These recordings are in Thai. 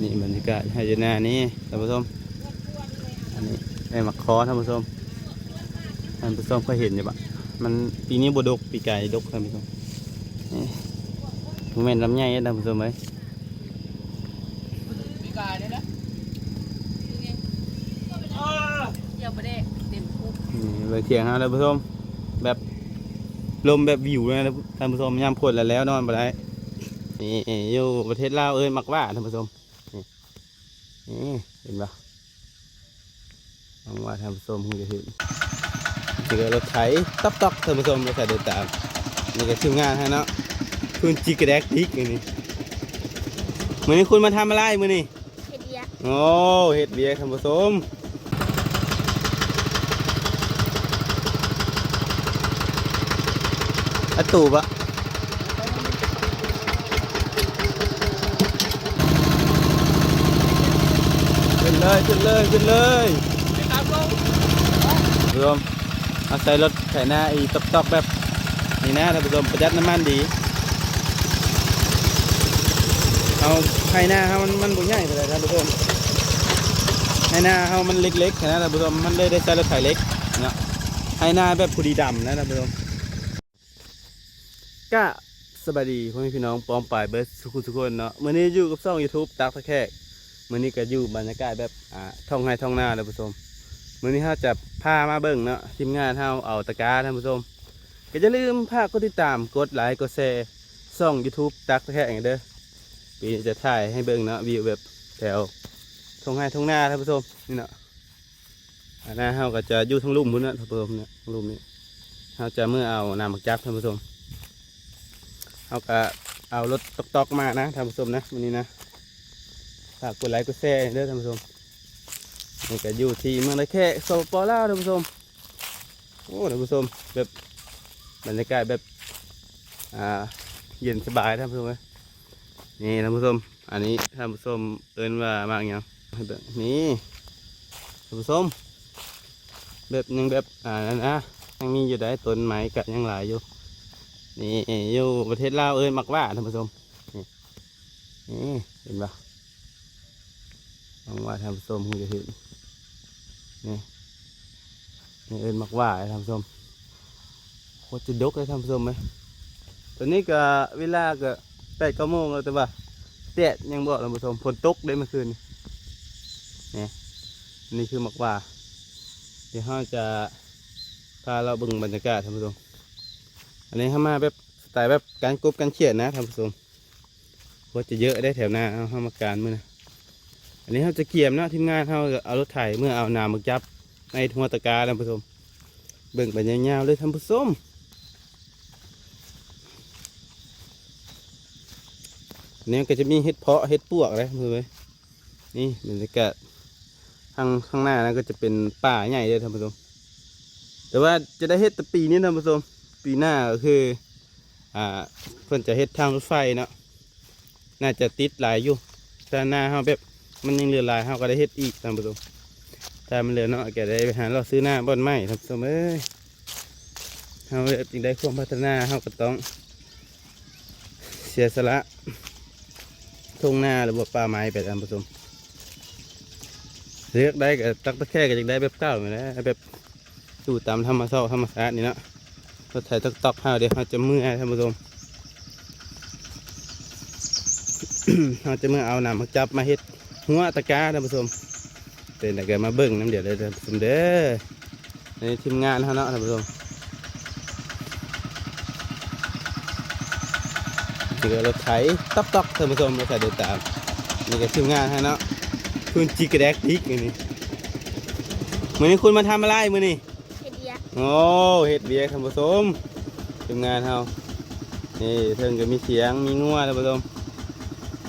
นี่บรรยากาศให้อยู่หน้านี้ท่านผู้ชมอันนี้ไอ้มักคอท่านผู้ชมเคยเห็นอยู่ปะมันปีนี้บดกปีไก่ดกท่านผู้ชมนี่โมเมนต์ลำไยท่านผู้ชมไหมปีกายเนี่ยนะเดี๋ยวประเด็นเต็มคุกนี่เลยเถียงฮะท่านผู้ชมแบบลมแบบวิวเลยนะท่านผู้ชมยามพดแล้วนอนไปได้นี่อยู่ประเทศลาวมักว่าท่านผู้ชมนี่เห็นปะมักว่าท่านผู้ชมคงจะเห็นนี่ก็รถไถต๊อกท่านผู้ชมรถไถเดินตามนี่ก็ทีมงานฮะเนาะคุณจิกระแดกดิกนี่มื้อนี้คุณมาทำอะไรมื้อนี้เฮ็ดเบียร์โอ้เฮ็ดเบียร์ท่านผู้ชมอะตูบะขึ้นเลยรวมเอาใส่รถไถนาอีตอกแบบนี่นะท่านผู้ชมประหยัดน้ำมันดีเอาไถนาเขามันบุญใหญ่ไปเลยท่านผู้ชมไถนาเขามันเล็กๆนะท่านผู้ชมมันเลยได้ใส่รถไถเล็กเนาะไถนาแบบผู้ดีดำนะท่านผู้ชมก็สบายดีพ่อแม่พี่น้องป้อมปลายเบิร์ดทุกคนเนาะเมื่อนี้อยู่กับช่อง YouTube ตักตะแคกเมื่อนี้ก็อยู่บรรยากาศแบบท่องไห้ท่องนาท่านผู้ชมเมื่อนี้เราจะพามาเบิ่งเนาะทีมงานเราเอาตะกร้าท่านผู้ชมก็อย่าลืมพากดติดตามกดไลค์กดแชร์ช่อง YouTube ตักตะแคกอย่างเด้อปีนี้จะถ่ายให้เบิ่งเนาะวิวแบบแถวท่องไห้ท่องนาท่านผู้ชมนี่เนาะหน้าเราก็จะอยู่ทั้งลุ่มพุ่นนะท่านผู้ชมเนี่ยทั้งลุ่มนี้เราจะเมื่อเอาน้ำมักจับท่านผู้ชมเอาก็เอารถตอกมานะท่านผู้ชมนะวันนี้นะฝากกดไลค์กดแชร์เด้อท่านผู้ชมนี่ก็อยู่ที่เมืองไรแค่สปปลาวท่านผู้ชมโอ้ท่านผู้ชมแบบบรรยากาศแบบเย็นสบายท่านผู้ชมนี่ท่านผู้ชมอันนี้ท่านผู้ชมเอิ้นว่ามากยังแบบนี้ท่านผู้ชมแบบยังแบบนั่นนะยังมีอยู่ได้ต้นไม้กัดยังหลายอยู่นี่อยู่ประเทศลาวมักว่าท่านผู้ชมนี่เห็นปะมักว่าท่านผู้ชมคงจะเห็นนี่มักว่าท่านผู้ชมโคตรจะดกเลยท่านผู้ชมไหมตอนนี้ก็เวลาก็8-9 โมงแล้วแต่ว่าแดดยังบอกท่านผู้ชมฝนตกได้เมื่อคืนนี่คือมักว่าเดี๋ยวเราจะพาเราเบิ่งบรรยากาศท่านผู้ชมอันนี้เข้ามาแบบสไตล์แบบการกบการเขียนนะท่านผู้ชมว่าจะเยอะได้แถวหน้าเข้ามาการเมื่อนะอันนี้เขาจะเกี่ยมนะทีมงานเขาเอารถไถเมื่อเอาน้ำมาจับในหัวตะกาท่านผู้ชมเบิ่งไปยาวๆเลยท่านผู้ชมอันนี้ก็จะมีเห็ดเพาะเห็ดปวกอะไรท่านผู้ชมนี่บรรยากาศข้างหน้านะก็จะเป็นป่าใหญ่เลยท่านผู้ชมแต่ว่าจะได้เห็ดแต่ปีนี้ท่านผู้ชมปีหน้าก็คือเพิ่นจะเฮ็ดทางรถไฟเนาะน่าจะติดหลายอยู่แต่หน้าเฮาแบบมันยังเหลือหลายเฮาก็ได้เฮ็ดอีกท่านผู้ชมถ้ามันเหลือเนาะก็ได้ไปหาเราซื้อหน้าบ่อนไม้ท่านผู้ชมเอ้ยเฮาจึงได้ความพัฒนาเฮาก็ต้องเสียสละทุ่งนาหรือว่าป่าไม้ไปท่านผู้ชมเลือกได้ก็ตักตะแคร่ก็จึงได้แบบเก่าอยู่แล้วแบบอยู่ตามธรรมชาตินี่เนาะรถไถตอกๆเดี๋ยวเราจะมือท่านผู้ชม เราจะมือเอาน้ำมาจับมาเฮ็ดหัวตะกร้าท่านผู้ชมเป็นแต่เกิดมาเบิ่งน้ำเดี๋ยวเลยท่านผู้ชมเด้อในทีมงานเขาเนาะท่านผู้ชมนี่ก็รถไถตอกท่านผู้ชมรถไถเดินตามนี่ก็ทีมงานเขาเนาะคุณจิกระแดกดิกนี่มื้อนี้คุณมาทำอะไรมื้อนี้โอ้เห็ดเบียร์ท่านผู้ชมทีมงานเขานี่เทิงก็มีเสียงมีงัวท่านผู้ชม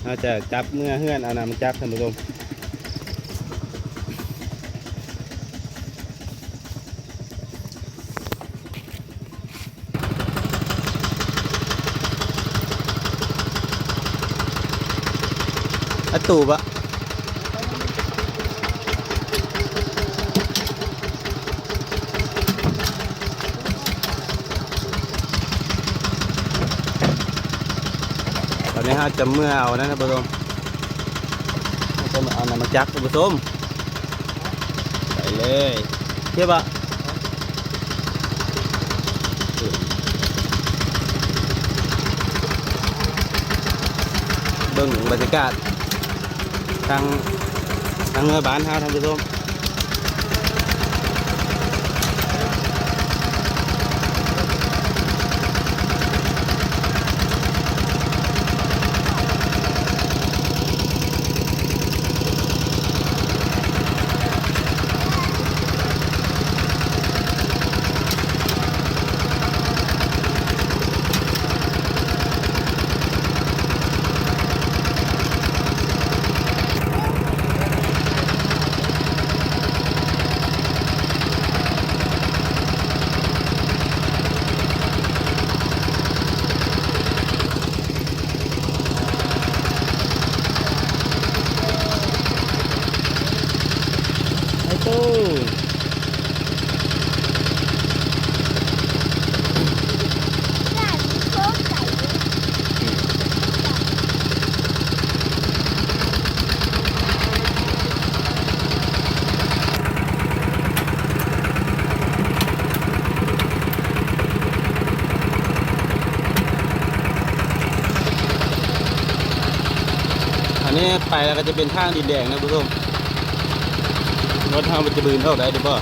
เราจะจับเมื่อเฮือนเอาน้ำมาจับท่านผู้ชมอะตูบะตอนนี้ฮะจะเมื่อเอานะท่านผู้ชม จะมาเอาน้ำมันจักรผสมใส่เลยเทียบอะเบิ่งบรรยากาศทางเงือบ้านเฮาท่านผู้ชมไอ้ตู้อันนี้ไปแล้วก็จะเป็นทางดินแดงนะผู้ชมรถเฮามันจะบืนเท่าไหร่เดี๋ยวบ่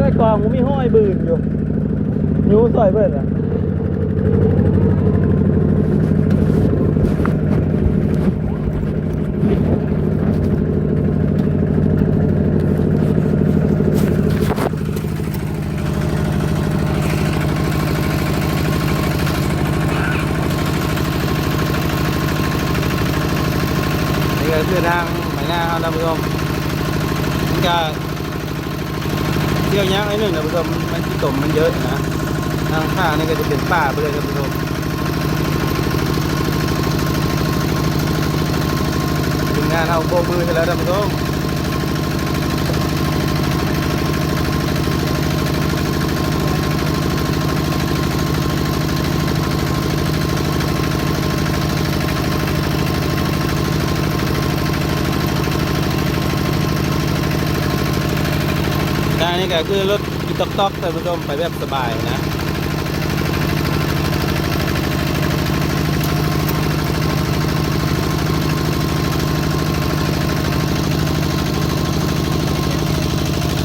ไอ้กองมันมีห้อยบืนอยู่ยูซอยเบิดอ่ะนี่ก็คือทางไปหน้าเขาท่านผู้ชมมันก็เที่ยวยากไอ้หนึ่งท่านผู้ชมมันที่ตมมันเยอะนะทางข้างนี่ก็จะเป็นป่าไปเลยท่านผู้ชมทีมงานเอาโบกมือให้แล้วท่านผู้ชมทางนี้ก็คือรถอีต๊อกท่านผู้ชมไปแบบสบายนะ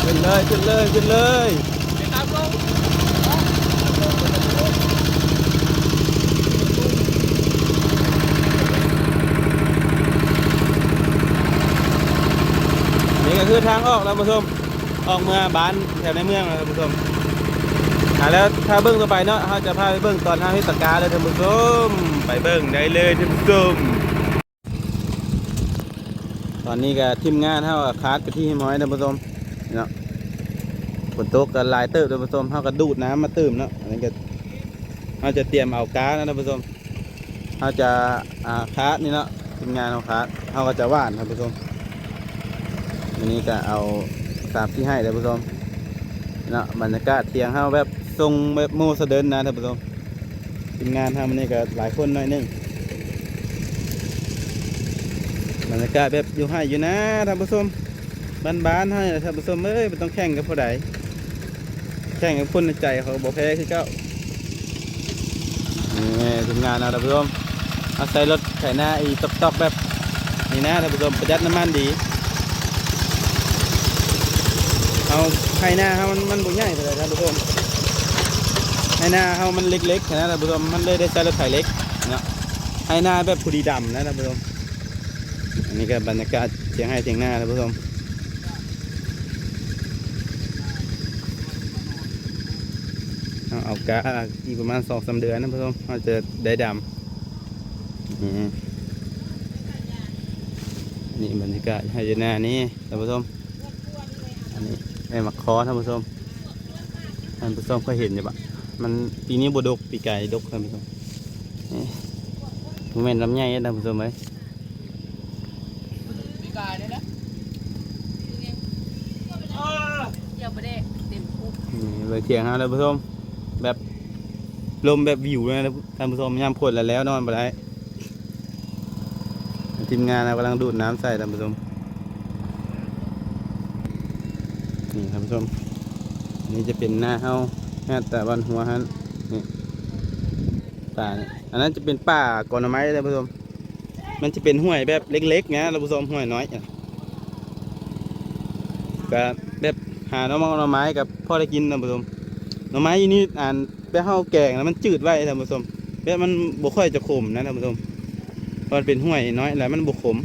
ขึ้นเลยขึ้นเลยขึ้นเลย ไปตามลง นี่ก็คือทางออกแล้วท่านผู้ชมออกเมืองบ้านแถวในเมืองแล้วท่านผู้ชมแล้วถ้าเบิ้งต่อไปเนาะเขาจะพาไปเบิ้งตอนทางเทศกาลเลยท่านผู้ชมไปเบิ้งได้เลยท่านผู้ชมตอนนี้ก็ทีมงานเขาคาดไปที่ห้อยท่านผู้ชมเนาะฝนตกก็หลายเติบท่านผู้ชมเขาก็ดูดน้ำมาเติมเนาะอันนี้ก็เขาจะเตรียมเอาก๊าซนะท่านผู้ชมเขาจะคาดนี่เนาะทีมงานเขาคาดเขาก็จะว่านท่านผู้ชมอันนี้ก็เอาตามที่ให้ท่านผู้ชมเนาะบรรยากาศเที่ยงเขาแบบทรงแบบโมเสดิร์นนะท่านผู้ชมทีมงานทำอันนี้ก็หลายคนหน่อยนึงบรรยากาศแบบอยู่ให้อยู่นะท่านผู้ชมบ้านๆให้ท่านผู้ชมเอ้ยมันต้องแข่งกับผู้ใดแข่งกับคนในใจเขาบอกแพ้คือเก้านี่ทีมงานนะท่านผู้ชมเอาใส่รถไถนาอีตอกๆแบบนี้นะท่านผู้ชมประหยัดน้ำมันดี เอาไห้หน้าเฮามันบ่ใหญ่ไปเลยท่านผู้ชมไห้หน้าเฮามันเล็กๆนะท่านผู้ชมมันเลยได้ใช้รถไถเล็กเนาะไห้หน้าแบบผู้ดีดำนะท่านผู้ชมอันนี้ก็บรรยากาศเถียงให้เถียงหน้าท่านผู้ชมเอากะอีกประมาณ2-3 เดือนนะท่านผู้ชมเราจะได้ดำนี่บรรยากาศให้หน้านี้ท่านผู้ชมอันนี้ไอ้มักคอท่านผู้ชมท่านผู้ชมเคยเห็นอยู่ปะมันปีนี้บดกปีไก่ดกท่านผู้ชมนี่มันเป็นลำไยท่านผู้ชมไหม ปีกายได้แล้วเดี๋ยวประเด็กเต็มคุก นี่เลยเถียงฮะท่านผู้ชมแบบลมแบบวิวเลยนะท่านผู้ชมยามพดแล้วนอนไปได้ทีมงานกำลังดูดน้ำใส่ท่านผู้ชมนี่ท่านผู้ชมนี่จะเป็นหน้าเฮาหน้าแต่วันหัวฮันนี่ป่านี่อันนั้นจะเป็นป่าก่อนไม้ท่านผู้ชมมันจะเป็นห้วยแบบเล็กๆนะท่านผู้ชมห้วยน้อยก็แบบหาหน่อไม้กับพ่อได้กินท่านผู้ชมหน่อไม้ยี่นี่อ่านไปเฮาแกงแล้วมันจืดไว้ท่านผู้ชมแบบมันบ่ค่อยจะขมนะท่านผู้ชมเพราะมันเป็นห้วยน้อยแล้วมันบ่ขม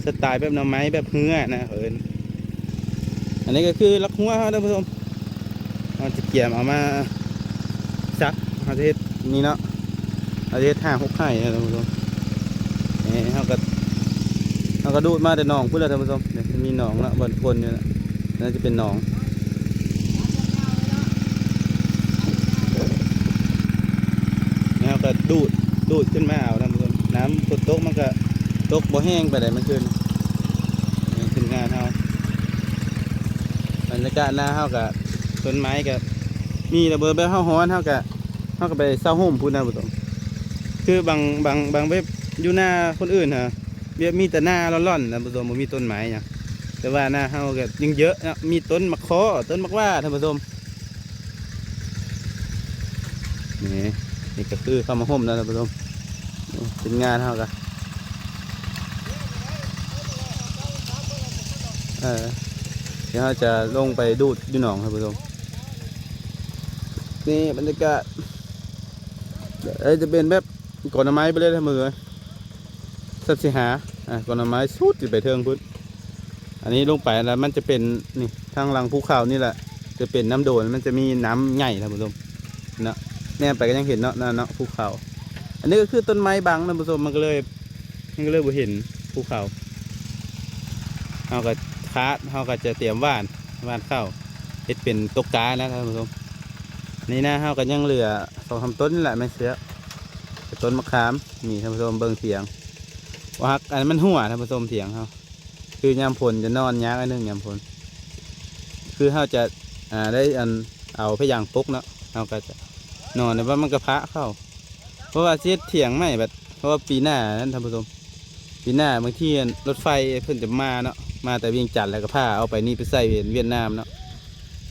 สไตล์แบบหน่อไม้แบบเฮือนะอันนี้ก็คือลักหัวท่านผู้ชมเราจะเกี่ยมเอามาซักเอาเทศนี่เนาะเอาเทศ5-6 ไข่นะท่านผู้ชมนี่เขาก็ดูดมาแต่หนองพุ่นแล้วท่านผู้ชมเนี่ยมีหนองละบนคนเนี่ยน่าจะเป็นหนองนี่เขาก็ดูดขึ้นมาเอาท่านผู้ชมน้ำฝนตกมันก็ตกบ่แห้งไปไหนมันขึ้นงานเขาบรรยากาศหน้าเขากับต้นไม้กับมีระเบิดแบบเฮาฮ้อนเขาก็ไปเศร้าห่มพูดนะผู้ชมคือบางเว็บอยู่หน้าคนอื่นฮะเว็บมีแต่หน้าร่อนๆนะผู้ชมมันมีต้นไม้เนี่ยแต่ว่าหน้าเขาก็ยังเยอะนะมีต้นมะขอต้นมะว่าท่านผู้ชมนี่ก็คือเข้ามาห่มนะท่านผู้ชมเป็นงานเขากันเดี๋ยวเราจะลงไปดูดดูหนองครับผู้ชมนี่บรรยากาศจะเป็นแบบก่อนไม้ไปเลยท่านผู้ชมสัตว์สิหาก่อนไม้สุดไปเทิงพุทธอันนี้ลงไปแล้วมันจะเป็นนี่ทางหลังภูเขานี่แหละจะเป็นน้ำโดนมันจะมีน้ำใหญ่ท่านผู้ชมนะแน่ไปก็ยังเห็นเนาะภูเขาอันนี้ก็คือต้นไม้บังท่านผู้ชมมันก็เลยบ่เห็นภูเขาเอาก็เขาก็จะเตรียมว่านเข้าเฮ็ดเป็นตกกานะท่านผู้ชมนี่นะเขาก็ยังเหลือ2-3 ต้นนี่แหละไม่เสียต้นมะขามนี่ท่านผู้ชมเบิ่งเถียงว่าอันนั้นมันหัวท่านผู้ชมเถียงเขาคือยามฝนจะนอนยากอันนึงยามฝนคือเขาจะได้เอาพยางปกเนาะเขาก็จะนอนแต่ว่ามันกระพะเข้าเพราะว่าเสียเถียงไม่แบบเพราะว่าปีหน้านั้นท่านผู้ชมปีหน้าบางที่รถไฟเพิ่นจะมาเนาะมาแต่เวียงจันทร์แล้วก็ผ้าเอาไปนี่ไปใส่เวียดนามเนาะ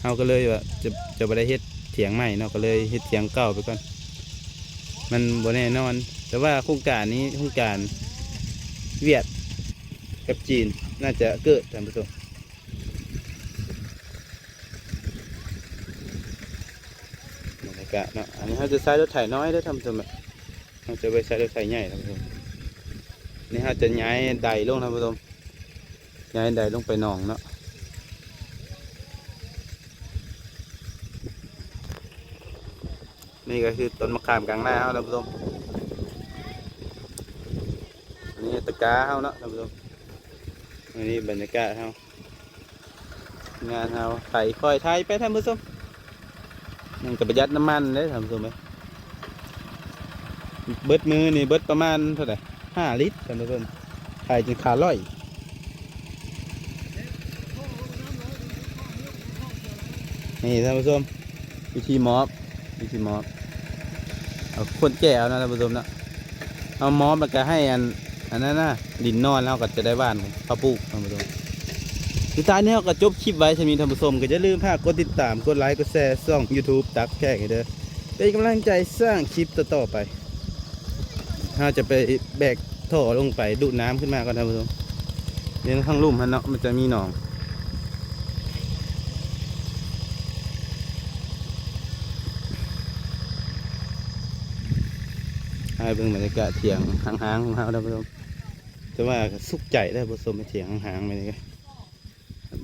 เขาก็เลยว่าจะไปได้เฮ็ดเถียงใหม่เนาะก็เลยเฮ็ดเถียงเก่าไปก่อนมันบ่แน่นอนแต่ว่าโครงการนี้โครงการเวียดกับจีนน่าจะเกิดท่านผู้ชมบรรยากาศเนาะอันนี้เขาจะใช้รถไถน้อยได้ท่านผู้ชมเขาจะไปใช้รถไถใหญ่ท่านผู้ชมนี่เขาจะย้ายใดลงท่านผู้ชมย้ายใดลงไปหนองเนาะนี่ก็คือต้นมะขามกลางหน้าเขาท่านผู้ชมอันนี้ตะกร้าเขาเนาะท่านผู้ชมอันนี้บรรยากาศเขางานเขาไถคอยไถไปท่านผู้ชมมันก็ประหยัดน้ำมันเลยท่านผู้ชมไหมเบิดมือนี่เบิดประมาณเท่าไหร่5 ลิตรท่านผู้ชมไถจนขาล่อยนี่ท่านผู้ชมวิธีมอบเอาคนแก่เอานะท่านผู้ชมนะเอามอบแล้วก็ให้อันนั้นนะดินนอนแล้วก็จะได้บ้านข้าวปลูกท่านผู้ชมสุดท้ายนี้เราก็จบคลิปไว้ถ้ามีท่านผู้ชมก็อย่าลืมกดติดตามกดไลค์กดแชร์ช่อง YouTube ตักแขกให้เด้อเป็นกำลังใจสร้างคลิปต่อไปเราจะไปแบกท่อลงไปดูดน้ำขึ้นมาก่อนท่านผู้ชมเดี๋ยวข้างลุ่มฮะเนาะมันจะมีหนอง ให้เบิ่งบรรยากาศเถียงห่างๆของเราท่านผู้ชมแต่ว่าก็สุขใจได้ผู้ชมไปเถียงห่างๆไปนี่ก็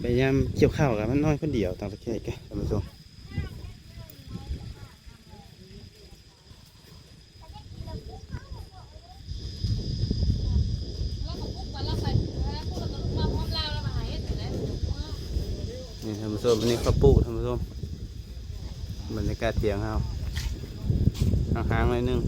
พยายามเกี่ยวข้าวกับมันน้อยคนเดียวต่างประเทศกันท่านผู้ชมนี่ท่านผู้ชมอันนี้ข้าวปูท่านผู้ชมบรรยากาศเถียงเราห่างๆหน่อยนึง